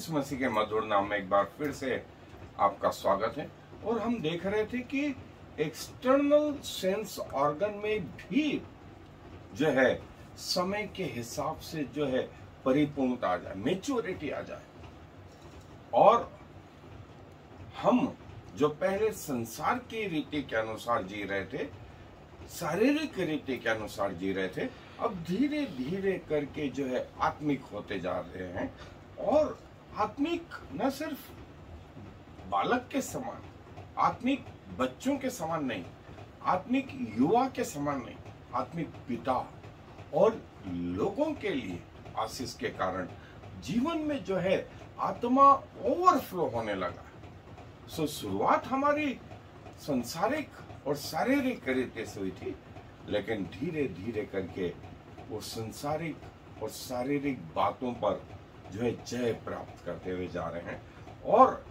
यीशु मसीह के मधुर नाम में एक बार फिर से आपका स्वागत है। और हम देख रहे थे कि एक्सटर्नल सेंस ऑर्गन में भी जो है समय के हिसाब से जो है परिपूर्णता आ जाए, मैच्योरिटी आ जाए। और हम जो पहले संसार की रीति के अनुसार जी रहे थे, शारीरिक रीति के अनुसार जी रहे थे, अब धीरे धीरे करके जो है आत्मिक होते जा रहे हैं। और आत्मिक न सिर्फ बालक के समान, आत्मिक बच्चों के समान नहीं, आत्मिक युवा के समान नहीं, आत्मिक पिता और लोगों के लिए आशीष के कारण जीवन में जो है आत्मा ओवरफ्लो होने लगा। सो शुरुआत हमारी संसारिक और शारीरिक रीति से हुई थी, लेकिन धीरे धीरे करके वो संसारिक और शारीरिक बातों पर जो है जय प्राप्त करते हुए जा रहे हैं और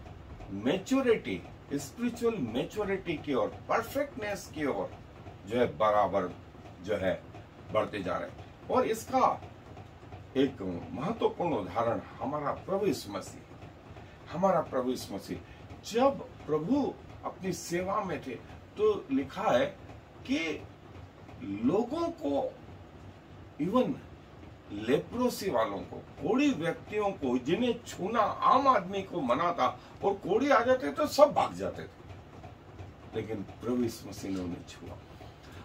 मैच्योरिटी, स्पिरिचुअल मैच्योरिटी की ओर, परफेक्टनेस की ओर जो है बराबर जो है बढ़ते जा रहे हैं। और इसका एक महत्वपूर्ण उदाहरण हमारा प्रभु यीशु मसीह। हमारा प्रभु यीशु मसीह जब प्रभु अपनी सेवा में थे तो लिखा है कि लोगों को, इवन लेप्रोसी वालों को, कोढ़ी व्यक्तियों को, जिन्हें छूना आम आदमी को मना था और कोढ़ी आ जाते तो सब भाग जाते थे, लेकिन प्रभु यीशु मसीह ने उन्हें छुआ।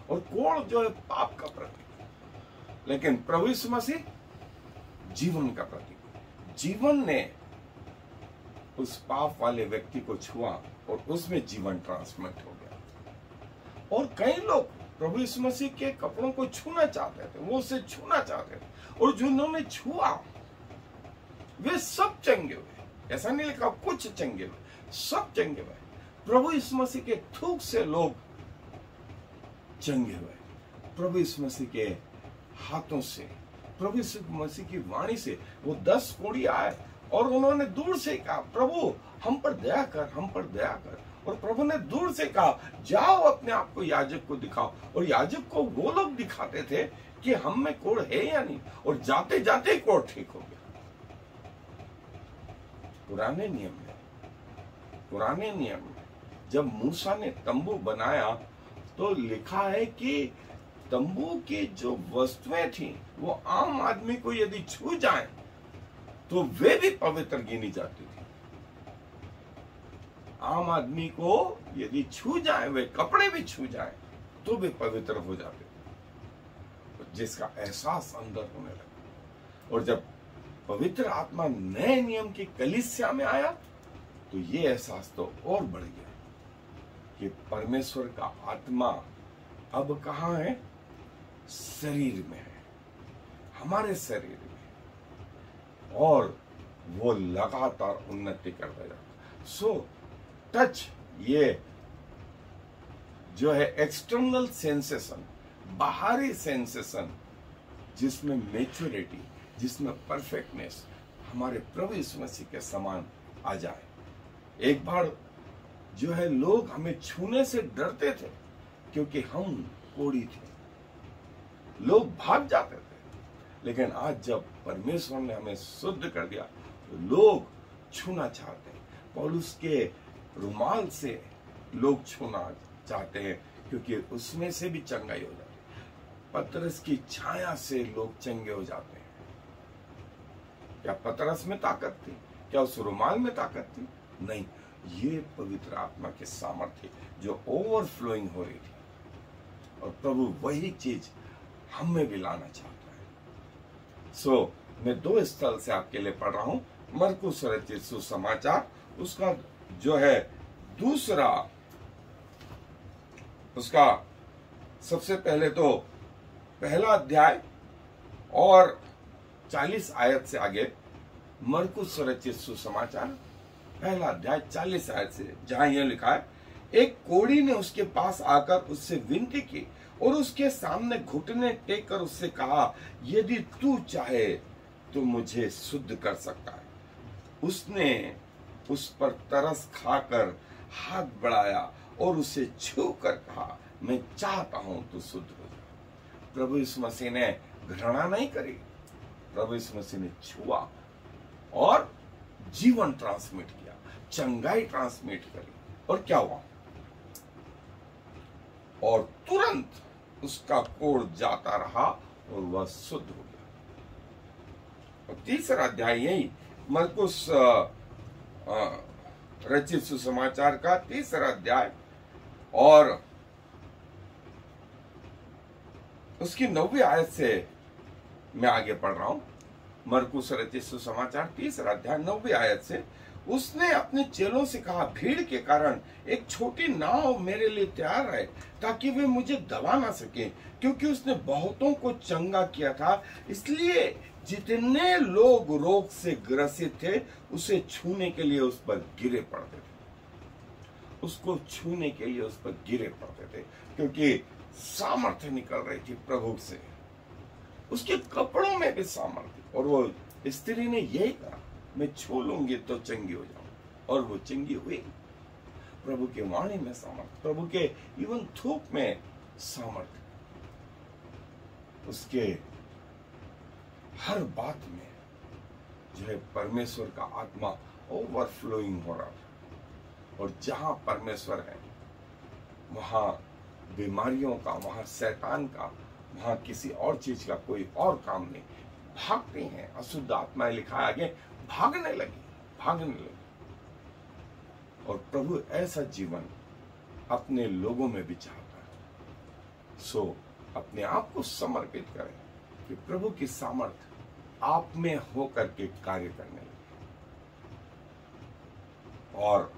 और कोढ़ जो है पाप का प्रतीक, लेकिन प्रभु यीशु मसीह जीवन का प्रतीक। जीवन ने उस पाप वाले व्यक्ति को छुआ और उसमें जीवन ट्रांसमिट हो गया। और कई लोग प्रभु यीशु मसीह के कपड़ों को छूना चाहते थे, वो उसे छूना चाहते थे, और जिन्होंने छुआ वे सब चंगे हुए। ऐसा नहीं लिखा कुछ चंगे हुए, सब चंगे हुए। प्रभु यीशु मसीह के थूक से लोग चंगे हुए। प्रभु यीशु मसीह के हाथों से, प्रभु यीशु मसीह की वाणी से वो 10 कोढ़ी आए और उन्होंने दूर से कहा, प्रभु हम पर दया कर, हम पर दया कर। और प्रभु ने दूर से कहा, जाओ अपने आप को याजक को दिखाओ। और याजक को वो लोग दिखाते थे कि हम में कोढ़ है या नहीं, और जाते जाते कोढ़ ठीक हो गया। पुराने नियम में जब मूसा ने तंबू बनाया तो लिखा है कि तंबू की जो वस्तुएं थी वो आम आदमी को यदि छू जाए तो वे भी पवित्र गिनी जाती थी। आम आदमी को यदि छू जाए, वे कपड़े भी छू जाए तो वे पवित्र हो जाते थे, जिसका एहसास अंदर होने लगा। और जब पवित्र आत्मा नए नियम की कलीसिया में आया तो ये एहसास तो और बढ़ गया कि परमेश्वर का आत्मा अब कहाँ है? शरीर में है, हमारे शरीर में, और वो लगातार उन्नति करता जाता। सो टच, ये जो है एक्सटर्नल सेंसेशन, बाहरी सेंसेशन, जिसमें मैच्योरिटी, जिसमें परफेक्टनेस हमारे प्रभु यीशु मसीह के समान आ जाए। एक बार जो है लोग हमें छूने से डरते थे क्योंकि हम कोढ़ी थे, लोग भाग जाते थे। लेकिन आज जब परमेश्वर ने हमें शुद्ध कर दिया तो लोग छूना चाहते हैं। पौलुस के रुमाल से लोग छूना चाहते हैं क्योंकि उसमें से भी चंगाई हो जाती है। पतरस की छाया से लोग चंगे हो जाते हैं। क्या पतरस में ताकत थी? क्या उस रुमाल में ताकत थी? नहीं, ये पवित्र आत्मा के सामर्थ्य जो ओवरफ्लोइंग हो रही थी। और प्रभु वही चीज हम में भी लाना चाहता है। सो मैं 2 स्थल से आपके लिए पढ़ रहा हूं। मरकुस रचित सुसमाचार, उसका जो है दूसरा, उसका सबसे पहले तो पहला अध्याय और 40 आयत से आगे, मरकुस रचित सुसमाचार पहला अध्याय 40 आयत से, जहां यह लिखा है, एक कोढ़ी ने उसके पास आकर उससे विनती की और उसके सामने घुटने टेक कर उससे कहा, यदि तू चाहे तो मुझे शुद्ध कर सकता है। उसने उस पर तरस खाकर हाथ बढ़ाया और उसे छू कर कहा, मैं चाहता हूं तू शुद्ध हो जा। प्रभु यीशु मसीह ने घृणा नहीं करी, प्रभु यीशु मसीह ने छुआ और जीवन ट्रांसमिट किया, चंगाई ट्रांसमिट करी। और क्या हुआ? और तुरंत उसका कोढ़ जाता रहा और वह शुद्ध हो गया। और तीसरा अध्याय यही मरकुस रचित सुसमाचार का 3रा अध्याय और उसकी 9वीं आयत से मैं आगे पढ़ रहा हूं। मरकुस रचित सुसमाचार 3रा अध्याय 9वीं आयत से, उसने अपने चेलों से कहा, भीड़ के कारण एक छोटी नाव मेरे लिए तैयार है ताकि वे मुझे दबा ना सके, क्योंकि उसने बहुतों को चंगा किया था। इसलिए जितने लोग रोग से ग्रसित थे उसे छूने के लिए उस पर गिरे पड़ते थे। उसको छूने के लिए उस पर गिरे पड़ते थे, क्योंकि सामर्थ्य निकल रही थी प्रभु से। उसके कपड़ों में भी सामर्थ्य। और वो स्त्री ने यही कहा, मैं छू लूंगी तो चंगी हो जाऊं। और वो चंगी हुई। प्रभु के वाणी में सामर्थ्य, प्रभु के इवन थूक में सामर्थ्य, उसके हर बात में जो है परमेश्वर का आत्मा ओवरफ्लोइंग हो रहा था। और जहां परमेश्वर है वहां बीमारियों का, वहां शैतान का, वहां किसी और चीज का कोई और काम नहीं। भागते हैं अशुद्ध आत्माएं, लिखा है आगे, भागने लगी। और प्रभु ऐसा जीवन अपने लोगों में भी चाहता है। सो अपने आप को समर्पित करें कि प्रभु की सामर्थ आप में होकर के कार्य करने लगे। और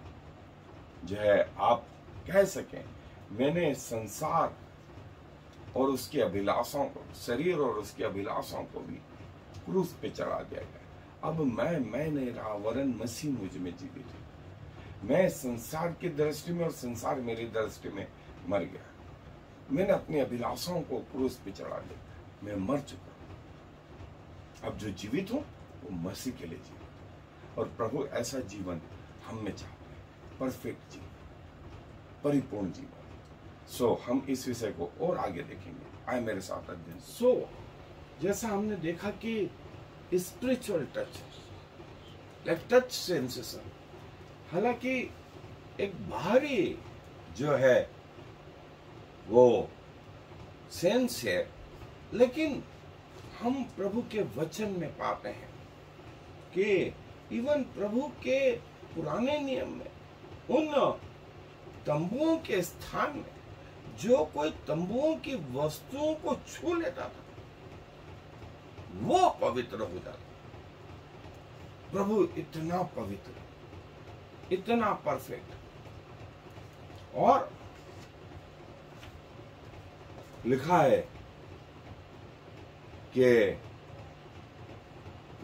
जो है आप कह सकें, मैंने संसार और उसकी अभिलाषाओं को, शरीर और उसकी अभिलाषाओं को भी क्रूस पे चढ़ा दिया गया। अब मैं नहीं रहा, वरन मसीह मुझ में जीवित है। मैं संसार की दृष्टि में और संसार मेरी दृष्टि में मर गया। मैंने अपनी अभिलाषाओं को क्रूस पे चढ़ा दिया, मैं मर चुका हूं। अब जो जीवित हूं वो मसीह के लिए जीवित। और प्रभु ऐसा जीवन हम में चाहते हैं, परफेक्ट जीवन, परिपूर्ण जीवन। सो हम इस विषय को और आगे देखेंगे। आए मेरे साथ अध्ययन। सो जैसा हमने देखा कि spiritual touch, like touch sensation, हालांकि एक बाहरी जो है वो सेंस है, लेकिन हम प्रभु के वचन में पाते हैं कि इवन प्रभु के पुराने नियम में उन तंबुओं के स्थान में जो कोई तंबुओं की वस्तुओं को छू लेता था वो पवित्र हो जाता। प्रभु इतना पवित्र, इतना परफेक्ट। और लिखा है कि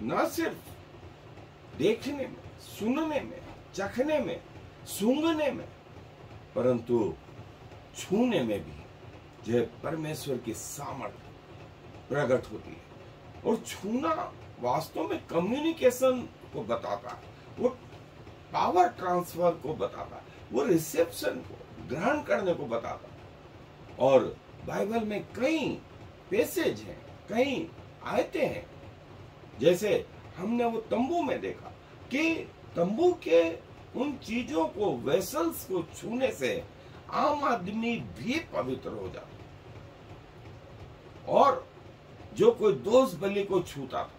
न सिर्फ देखने में, सुनने में, चखने में, सूंघने में, परंतु छूने में भी जो है परमेश्वर की सामर्थ्य प्रकट होती है। और छूना वास्तव में कम्युनिकेशन को बताता है, वो पावर ट्रांसफर को बताता है, वो रिसेप्शन को, ग्रहण करने को बताता है। और बाइबल में कई पैसेज हैं, कई आयतें हैं, जैसे हमने वो तंबू में देखा कि तंबू के उन चीजों को, वेसल्स को छूने से आम आदमी भी पवित्र हो जाता। और जो कोई दोष बलि को छूता था,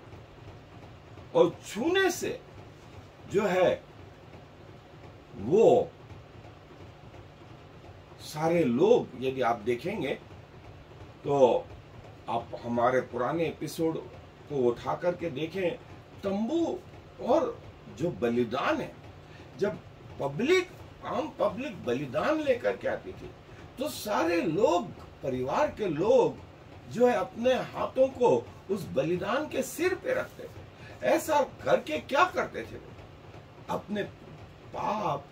और छूने से जो है वो सारे लोग, यदि आप देखेंगे तो आप हमारे पुराने एपिसोड को उठा करके देखें, तंबू और जो बलिदान है, जब आम पब्लिक बलिदान लेकर के आती थी तो सारे लोग, परिवार के लोग जो है अपने हाथों को उस बलिदान के सिर पे रखते थे। ऐसा करके क्या करते थे? अपने पाप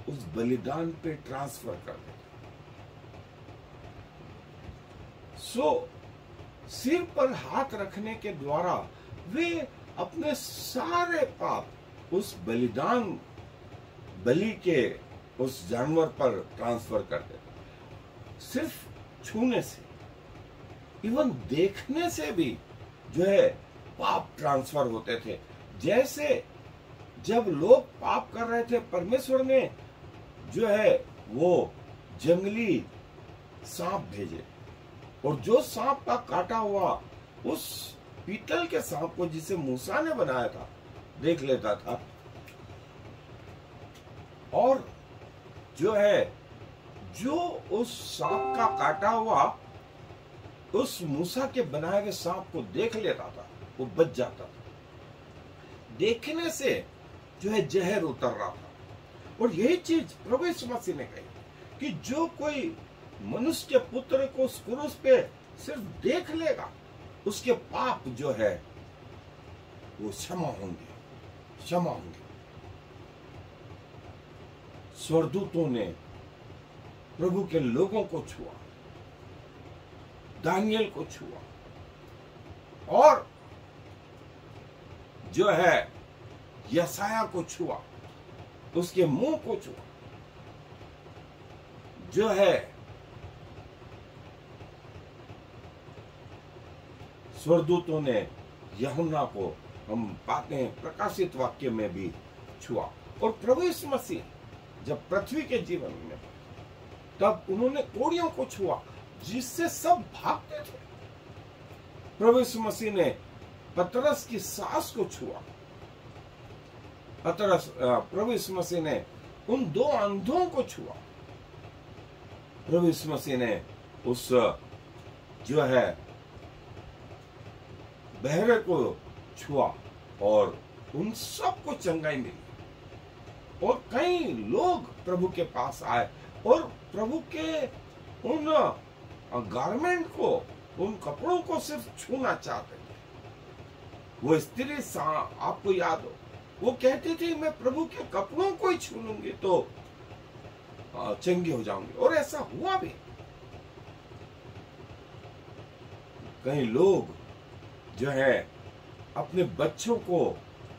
उस बलिदान पे ट्रांसफर करते थे। सो सिर पर हाथ रखने के द्वारा वे अपने सारे पाप उस बलिदान, बलि के उस जानवर पर ट्रांसफर करते थे। सिर्फ छूने से, इवन देखने से भी जो है पाप ट्रांसफर होते थे। जब लोग पाप कर रहे थे, परमेश्वर ने जो है वो जंगली सांप भेजे, और जो सांप का काटा हुआ उस पीतल के सांप को जिसे मूसा ने बनाया था देख लेता था, और जो है जो उस सांप का काटा हुआ उस मूसा के बनाए हुए सांप को देख लेता था वो बच जाता था। देखने से जो है जहर उतर रहा था। और यही चीज प्रभु यीशु मसीह ने कही कि जो कोई मनुष्य के पुत्र को उस क्रूस पे सिर्फ देख लेगा, उसके पाप जो है वो क्षमा होंगे। स्वर्गदूतों ने प्रभु के लोगों को छुआ, दानियल को छुआ, और जो है यसाया को छुआ, उसके मुंह को छुआ, जो है स्वर्गदूतों ने यूहन्ना को हम पाते हैं प्रकाशित वाक्य में भी छुआ। और प्रभु यीशु मसीह जब पृथ्वी के जीवन में तब उन्होंने कोड़ियों को छुआ जिससे सब भागते थे। प्रभु यीशु मसीह ने पतरस की सास को छुआ। प्रभु यीशु मसीह ने उन दो अंधों को छुआ। प्रभु यीशु मसीह ने उस जो है बहरे को छुआ और उन सबको चंगाई मिली। और कई लोग प्रभु के पास आए और प्रभु के उन गारमेंट को, उन कपड़ों को सिर्फ छूना चाहते थे। वो स्त्री आपको याद हो, वो कहती थी मैं प्रभु के कपड़ों को ही छू लूंगी तो चंगी हो जाऊंगी, और ऐसा हुआ भी। कई लोग जो है अपने बच्चों को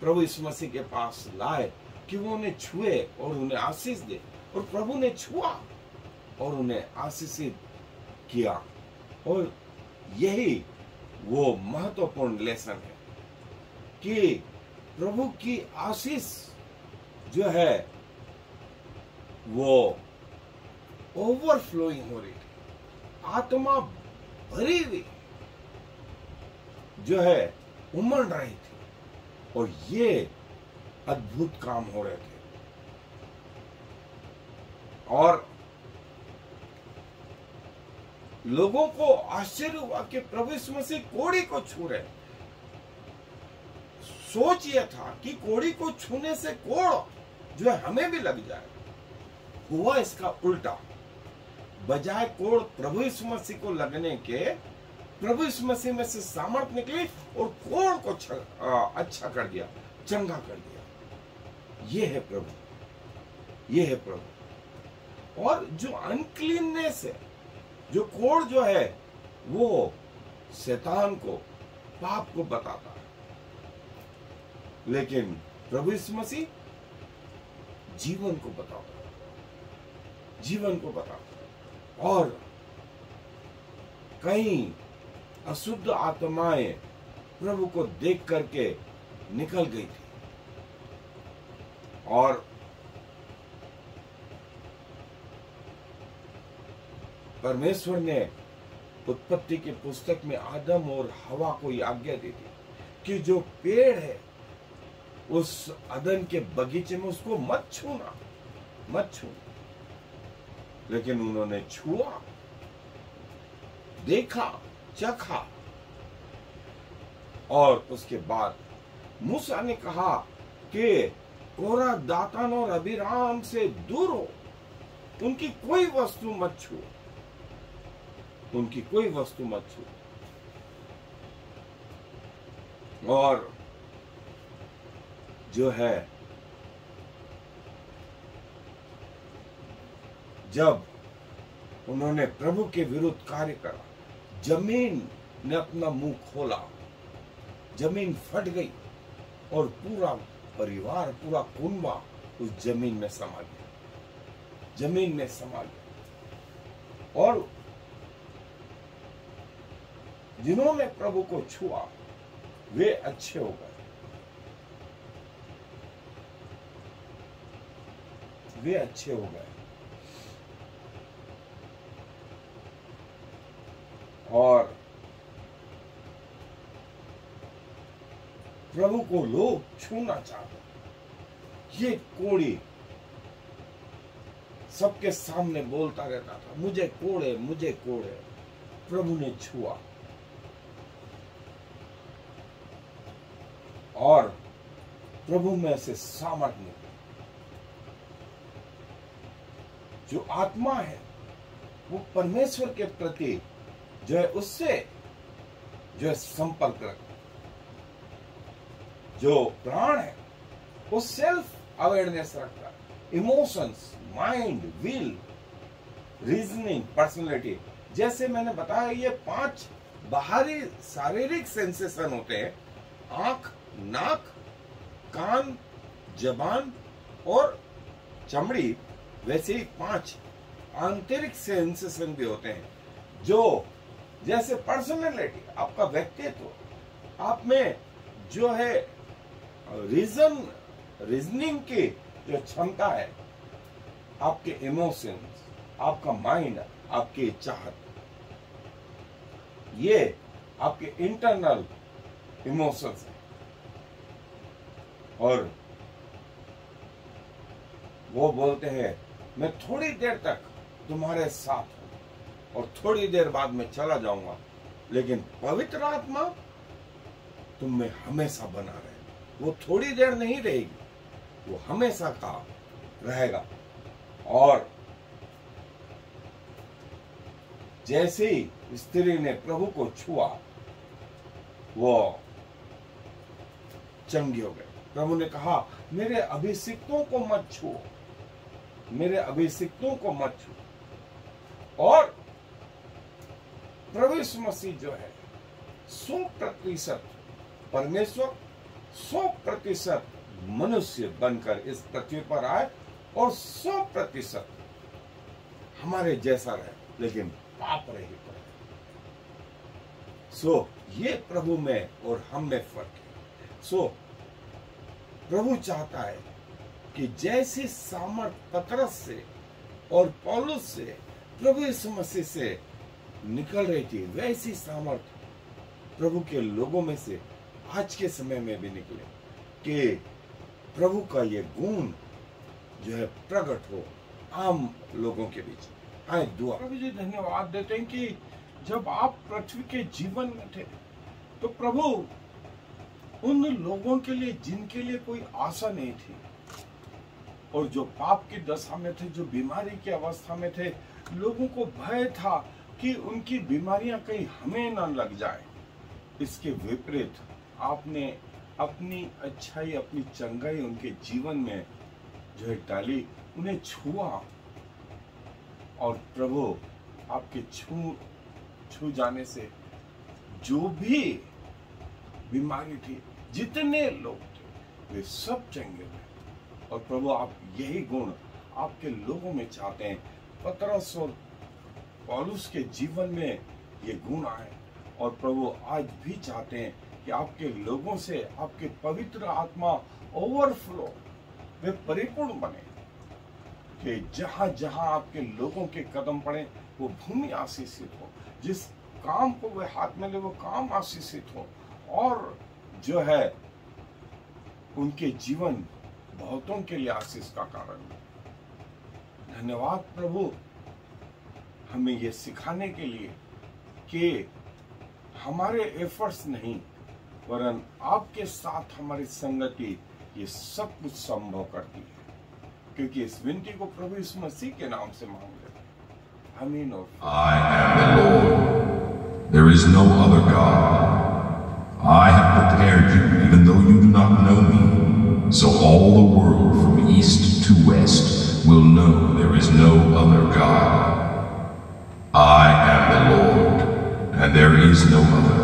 प्रभु यीशु मसीह के पास लाए कि वो उन्हें छुए और उन्हें आशीष दे, और प्रभु ने छुआ और उन्हें आशीषित किया। और यही वो महत्वपूर्ण लेसन है कि प्रभु की आशीष जो है वो ओवरफ्लोइंग हो रही थी, आत्मा भरी हुई जो है उमड़ रही थी, और ये अद्भुत काम हो रहे थे। और लोगों को आश्चर्य हुआ कि प्रभु यीशु मसीह कोड़ी को छू रहे। सोच यह था कि कोड़ी को छूने से कोड़ जो है हमें भी लग जाए। हुआ इसका उल्टा, बजाय कोड़ प्रभु यीशु मसीह को लगने के, प्रभु यीशु मसीह में से सामर्थ निकली और कोड़ को अच्छा कर दिया, चंगा कर दिया। ये है प्रभु, ये है प्रभु। और जो अनक्लीननेस है, जो कोड़ जो है वो शैतान को, पाप को बताता है, लेकिन प्रभु यीशु मसीह जीवन को बताता है, जीवन को बताता है। और कई अशुद्ध आत्माएं प्रभु को देख करके निकल गई थी, और परमेश्वर ने उत्पत्ति की पुस्तक में आदम और हवा को आज्ञा दी थी कि जो पेड़ है उस अदन के बगीचे में उसको मत छूना, मत छूना। लेकिन उन्होंने छुआ, देखा, चखा, और उसके बाद मूसा ने कहा कि कोरह, दातान और अबीराम से दूर हो, उनकी कोई वस्तु मत छुओ, उनकी कोई वस्तु मत छुओ। और जो है जब उन्होंने प्रभु के विरुद्ध कार्य करा, जमीन ने अपना मुंह खोला, जमीन फट गई और पूरा परिवार, पूरा कुनबा उस जमीन में समा गया, जमीन में समा गया। और जिन्होंने प्रभु को छुआ वे अच्छे हो गए, वे अच्छे हो गए। और प्रभु को लोग छूना चाहते। ये कोढ़ी सबके सामने बोलता रहता था, मुझे कोढ़े, मुझे कोढ़े। प्रभु ने छुआ और प्रभु में से सामर्थ्य निकली। जो आत्मा है वो परमेश्वर के प्रति जो है उससे जो है संपर्क रखता। जो प्राण है वो सेल्फ अवेयरनेस रखता है, emotions, mind, will, reasoning, personality. जैसे मैंने बताया ये 5 बाहरी शारीरिक सेंसेशन होते हैं, आंख, नाक, कान, जबान और चमड़ी। वैसे ही 5 आंतरिक सेंसेशन भी होते हैं, जो जैसे पर्सनैलिटी, आपका व्यक्तित्व, आप में जो है रीजनिंग की जो क्षमता है, आपके इमोशंस, आपका माइंड, आपकी चाहत, ये आपके इंटरनल इमोशंस है। और वो बोलते हैं मैं थोड़ी देर तक तुम्हारे साथ हूं और थोड़ी देर बाद में चला जाऊंगा, लेकिन पवित्र आत्मा तुम में हमेशा बना रहे। वो थोड़ी देर नहीं रहेगी, वो हमेशा का रहेगा। और जैसे ही स्त्री ने प्रभु को छुआ, वो चंगी हो गई। प्रभु ने कहा मेरे अभिषिक्तों को मत छुओ, मेरे अभिषिक्तों को मत छुओ। और प्रभु यीशु मसीह जो है 100% परमेश्वर, 100% मनुष्य बनकर इस पृथ्वी पर आए और 100% हमारे जैसा रहे, लेकिन पाप रहित रहे। ये प्रभु में और हम में फर्क है। प्रभु चाहता है कि जैसी सामर्थ पतरस से और पौलुस से, प्रभु यीशु मसीह से निकल रही थी, वैसी सामर्थ प्रभु के लोगों में से आज के समय में भी निकले, कि प्रभु का ये गुण जो है प्रकट हो आम लोगों के बीच। आए दुआ। प्रभु जी धन्यवाद देते हैं कि जब आप पृथ्वी के जीवन में थे तो प्रभु उन लोगों के लिए जिनके लिए कोई आशा नहीं थी, और जो पाप की दशा में थे, जो बीमारी की अवस्था में थे, लोगों को भय था कि उनकी बीमारियां कहीं हमें न लग जाए। इसके विपरीत आपने अपनी अच्छाई, अपनी चंगाई उनके जीवन में जो है डाली, उन्हें छुआ, और प्रभु आपके छू जाने से जो भी बीमारी थी, जितने लोग थे, वे सब चंगे हुए। और प्रभु आप यही गुण आपके लोगों में चाहते हैं। पतरस और पौलुस के जीवन में ये गुण आए, और प्रभु आज भी चाहते हैं कि आपके लोगों से आपके पवित्र आत्मा ओवरफ्लो, वे परिपूर्ण बने, कि जहां जहां आपके लोगों के कदम पड़े वो भूमि आशीषित हो, जिस काम को वे हाथ में ले वो काम आशीषित हो, और जो है उनके जीवन बहुतों के लिए आशीष का कारण हो। धन्यवाद प्रभु, हमें ये सिखाने के लिए कि हमारे एफर्ट्स नहीं, वरन आपके साथ हमारी संगति ये सब कुछ संभव करती है। क्योंकि इस विनती को प्रभु यीशु मसीह के नाम से मांग लेते हैं। आमीन। और I am the Lord. There is no other God. I have prepared you, even though you do not know me, so all the world from east to west will know there is no other God. I am the Lord, and there is no other.